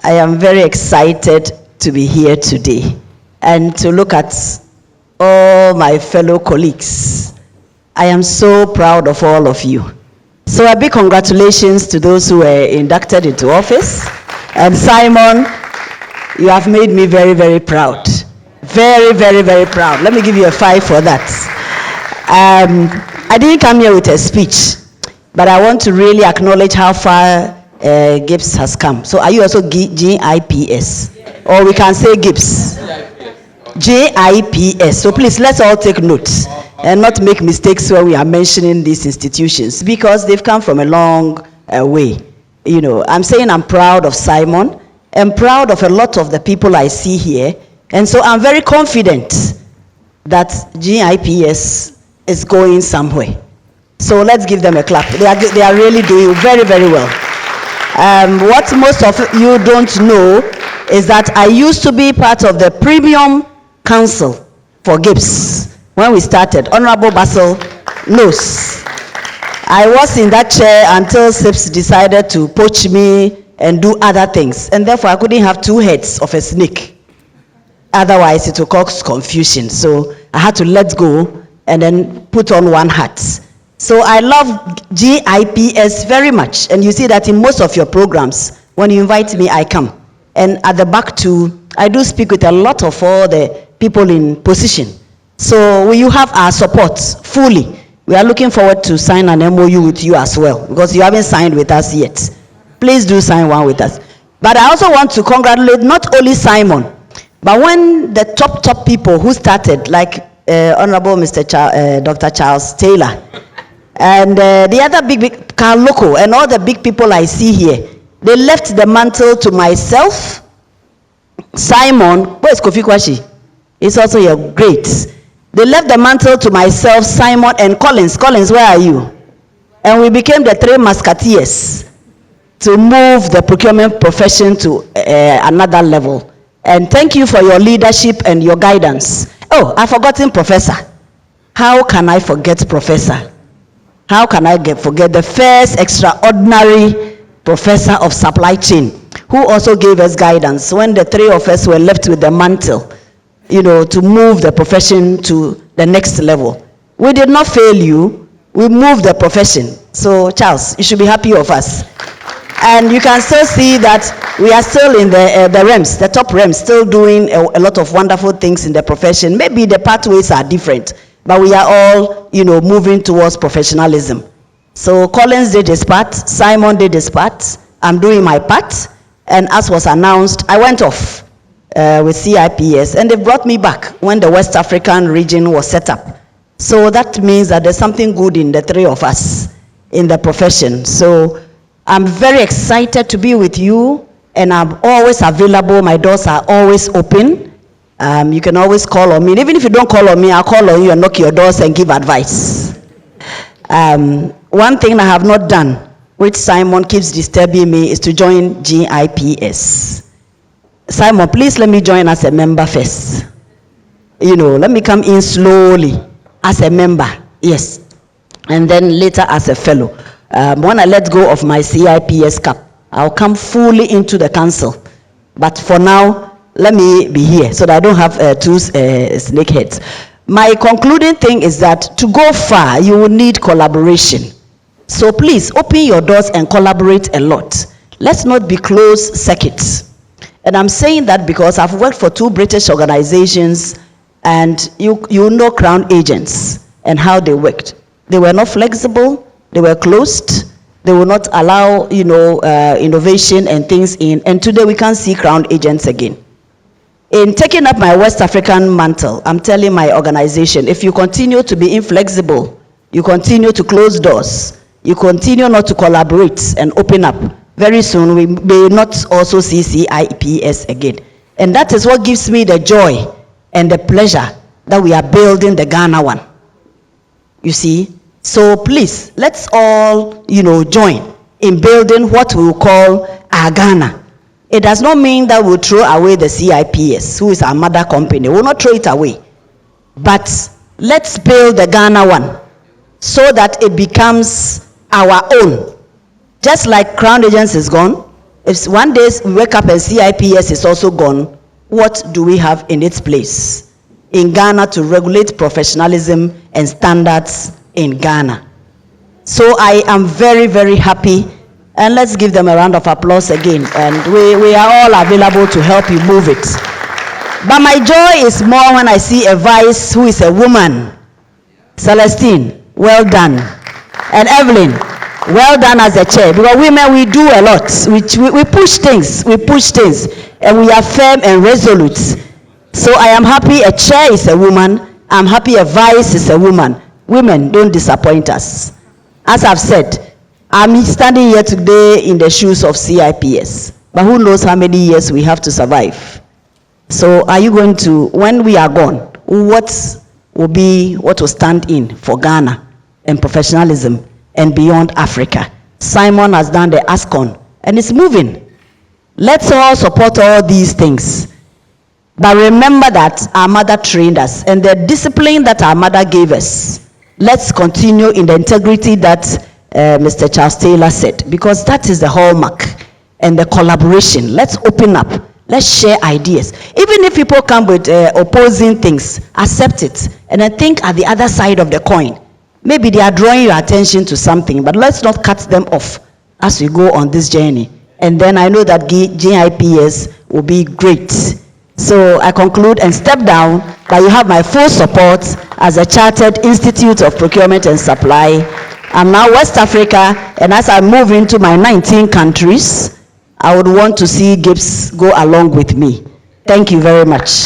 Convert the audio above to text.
I am very excited to be here today and to look at all my fellow colleagues. I am so proud of all of you. So a big congratulations to those who were inducted into office. And Simon, you have made me very, very proud. Very, very, very proud. Let me give you a 5 for that. I didn't come here with a speech, but I want to really acknowledge how far GIPS has come. So are you also GIPS? Or we can say GIPS. GIPS. So please, let's all take notes and not make mistakes when we are mentioning these institutions, because they've come from a long way. You know, I'm saying I'm proud of Simon. I'm proud of a lot of the people I see here. And so I'm very confident that GIPS is going somewhere. So let's give them a clap. They are really doing very, very well. What most of you don't know is that I used to be part of the Premium Council for GIPS when we started. Honorable Basil knows. I was in that chair until CIPS decided to poach me and do other things. And therefore, I couldn't have 2 heads of a snake. Otherwise, it will cause confusion. So I had to let go and then put on 1 hat. So I love GIPS very much. And you see that in most of your programs, when you invite me, I come. And at the back too, I do speak with a lot of all the people in position. So you have our support fully. We are looking forward to sign an MOU with you as well, because you haven't signed with us yet. Please do sign one with us. But I also want to congratulate not only Simon, but when the top people who started, like Honorable Dr. Charles Taylor, and the other big Carl Loco, and all the big people I see here, they left the mantle to myself, Simon. Where's Kofi Kwashi? It's also your great. They left the mantle to myself, Simon, and Collins. Collins, where are you? And we became the 3 musketeers to move the procurement profession to another level. And thank you for your leadership and your guidance. Oh, I've forgotten Professor. How can I forget Professor? How can I forget the first extraordinary Professor of Supply Chain, who also gave us guidance when the 3 of us were left with the mantle, you know, to move the profession to the next level. We did not fail you. We moved the profession. So, Charles, you should be happy of us. And you can still see that we are still in the realms, the top realms, still doing a lot of wonderful things in the profession. Maybe the pathways are different, but we are all, you know, moving towards professionalism. So Collins did his part, Simon did his part, I'm doing my part, and as was announced, I went off with CIPS, and they brought me back when the West African region was set up. So that means that there's something good in the 3 of us in the profession. So I'm very excited to be with you, and I'm always available. My doors are always open. You can always call on me. And even if you don't call on me, I'll call on you and knock your doors and give advice. One thing I have not done, which Simon keeps disturbing me, is to join GIPS. Simon, please let me join as a member first. You know, let me come in slowly as a member, yes, and then later as a fellow. When I let go of my CIPS cap, I'll come fully into the council. But for now, let me be here so that I don't have 2 snakeheads. My concluding thing is that to go far, you will need collaboration. So please open your doors and collaborate a lot. Let's not be closed circuits. And I'm saying that because I've worked for 2 British organizations, and you know Crown agents and how they worked. They were not flexible. They were closed. They will not allow, you know, innovation and things in. And today we can't see Crown agents again. In taking up my West African mantle, I'm telling my organization, if you continue to be inflexible, you continue to close doors, you continue not to collaborate and open up, very soon we may not also see CIPS again. And that is what gives me the joy and the pleasure that we are building the Ghana one. You see? So please, let's all, you know, join in building what we will call our Ghana. It does not mean that we'll throw away the CIPS, who is our mother company. We'll not throw it away. But let's build the Ghana one so that it becomes our own. Just like Crown Agents is gone, If one day we wake up and CIPS is also gone, what do we have in its place in Ghana to regulate professionalism and standards in Ghana? So I am very, very happy, and let's give them a round of applause again, and we are all available to help you move it. But my joy is more when I see a vice who is a woman. Celestine, well done. And Evelyn, well done as a chair, because women, we do a lot. We push things, and we are firm and resolute. So I am happy a chair is a woman. I'm happy a vice is a woman. Women, don't disappoint us. As I've said, I'm standing here today in the shoes of CIPS, but who knows how many years we have to survive. So are you going to, when we are gone, what will stand in for Ghana and professionalism and beyond Africa? Simon has done the ASCON and it's moving. Let's all support all these things. But remember that our mother trained us, and the discipline that our mother gave us, let's continue in the integrity that Mr. Charles Taylor said, because that is the hallmark, and the collaboration. Let's open up. Let's share ideas. Even if people come with opposing things, accept it. And then think at the other side of the coin. Maybe they are drawing your attention to something, but let's not cut them off as we go on this journey. And then I know that GIPS will be great. So I conclude and step down, but you have my full support as a Chartered Institute of Procurement and Supply. I'm now West Africa, and as I move into my 19 countries, I would want to see GIPS go along with me. Thank you very much.